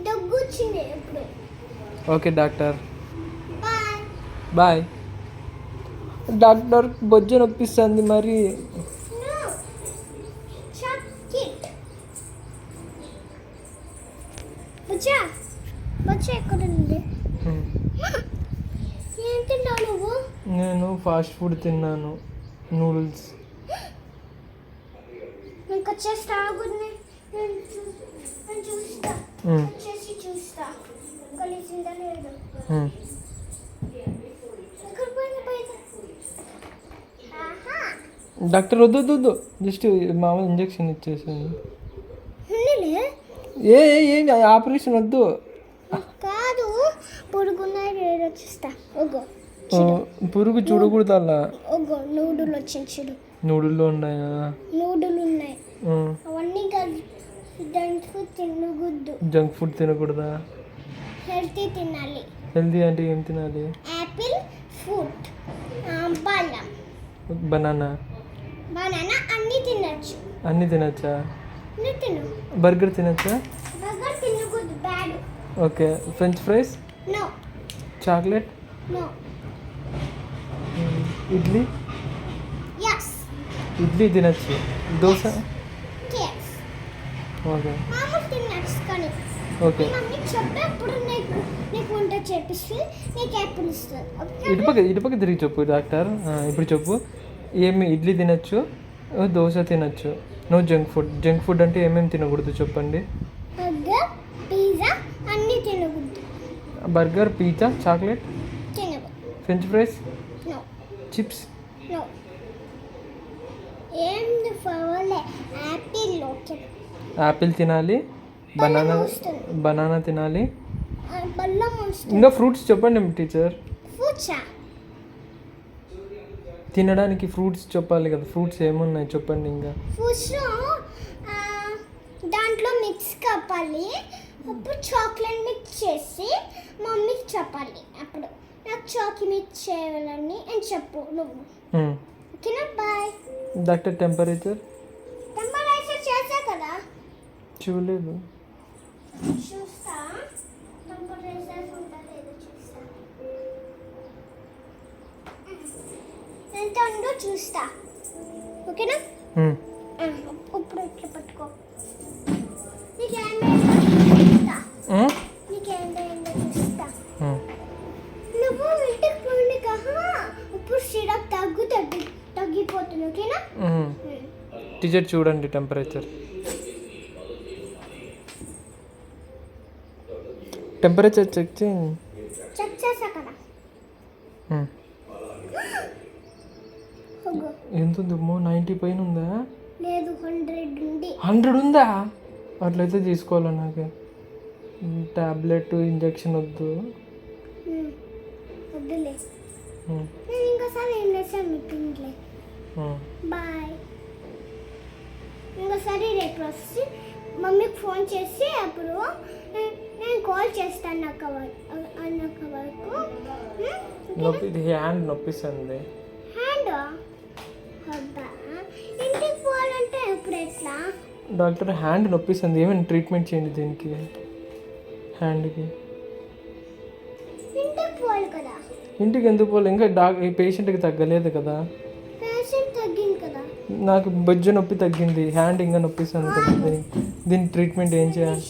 దగ్గు వచ్చింది ఇప్పుడు. Okay doctor, bye. డాక్టర్ బొజ్జ నొప్పిస్తుంది మరి. ఏం తిన్నావు నువ్వు? నేను ఫాస్ట్ ఫుడ్ తిన్నాను, నూడిల్స్. ఇంకా చేస్తా చూస్తా వచ్చేసి చూస్తా కలిసిందా లేదు. డాక్టర్ వద్దు వద్దు వద్దు, జస్ట్ మామూలు ఇంజెక్షన్ ఇచ్చేసింది. ఏం ఆపరేషన్ వద్దు. కాదు పురుగున్నాయి చూస్తా. పురుగు చూడకూడదు అలా. నూడుల్ వచ్చింది చూడు. నూడుల్లో ఉన్నాయా? నూడుల్ ఉన్నాయి. అవన్నీ జంక్ ఫుడ్ తినకూడదు. జంక్ ఫుడ్ తినకూడదా? హెల్తీ తినాలి. హెల్తీ అంటే ఏం తినాలి? యాపిల్, ఫ్రూట్, బాదం, బనానా అన్నీ తినచ్చు. అన్నీ తినచ్చా? తిను. బర్గర్ తినచ్చా? బర్గర్ తినకూడదు, bad. Okay. French fries? No. Chocolate? No. Idli? yes. Idli తినచ్చు. దోశ? yes. ఓకే. మామూలు తినచ్చు కానీ. ఓకే. మమ్మీ చెప్పేప్పుడు నీకు వంట చేపిస్తే నీకు యాపిల్ ఇస్తుంది. ఇటుపక్క తిరిగి చెప్పు డాక్టర్. ఇప్పుడు చెప్పు, ఏమి ఇడ్లీ తినచ్చు, దోశ తినచ్చు, no junk food. Junk food అంటే ఏమేమి తినకూడదు చెప్పండి? బర్గర్, పిజ్జా అన్నీ తినకూడదు. బర్గర్, పిజ్జా, చాక్లెట్ తినకూడదు. French fries? No. Chips? No. ఏం ఫవలే యాపిల్ ఓకే. యాపిల్ తినాలి, బనానా తినాలి. బెల్లం వస్తుంది. ఇంకా ఫ్రూట్స్ చెప్పండి టీచర్. ఫ్రూట్సా? తినడానికి ఫ్రూట్స్ చెప్పాలి కదా. ఫ్రూట్స్ ఏమున్నాయి చెప్పండి. ఇంకా ఫ్రూట్స్లో దాంట్లో మిక్స్ కప్పాలి. అప్పుడు చాక్లెట్ మిక్స్ చేసి మమ్మీకి చెప్పాలి. అప్పుడు నాకు చాక్లెట్ మిక్స్ చేయాలని అని చెప్పు నువ్వు. ఓకేనా? బాయ్. డాక్టర్ టెంపరేచర్ చేసా కదా. చూడలేదు. చూస్తా టెంపరేచర్ ఉందా లేదో చూస్తా. ఎంత ఉందో చూస్తా. ఓకేనా? ఇప్పుడు ఇట్లా పట్టుకో. నీకేంటో చూస్తా. నువ్వు ఇంటికి పోండి కదా. ఇప్పుడు సిరప్ తగ్గిపోతుంది. ఓకేనా? టీచర్ చూడండి టెంపరేచర్ చెక్ చేయండి. చెక్ చేసా కదా. ఎంత ఉందమ్మో? 90 పైన ఉందా? లేదు, 100 ఉంది. 100 ఉందా? అట్లయితే తీసుకోవాలా? నాకు టాబ్లెట్ ఇంజెక్షన్ వద్దు. వద్దులే. నేను ఇంకోసారి ఏం చేసాను మీటింగ్లే. బాయ్. ఇంకోసారి రేపు వచ్చి మమ్మీకి ఫోన్ చేసి అప్పుడు నేను కాల్ చేస్తాను. నాకు వరకు హ్యాండ్ నొప్పిస్తుంది. హ్యాండ్ ఇంటికి పోవాలంటే ఇప్పుడు ఎట్లా? డాక్టర్ హ్యాండ్ నొప్పిస్తుంది, ఏమైనా ట్రీట్మెంట్ చేయండి దీనికి. హ్యాండ్కి ఇంటికి పోవాలి కదా. ఇంటికి ఎందుకు పోవాలి? ఇంకా ఈ పేషెంట్కి తగ్గలేదు కదా. పేషెంట్ తగ్గింది కదా. నాకు బొజ్జ నొప్పి తగ్గింది, హ్యాండ్ ఇంకా నొప్పిస్తుంది కదా. దీనికి ట్రీట్మెంట్ ఏం చేయాలి?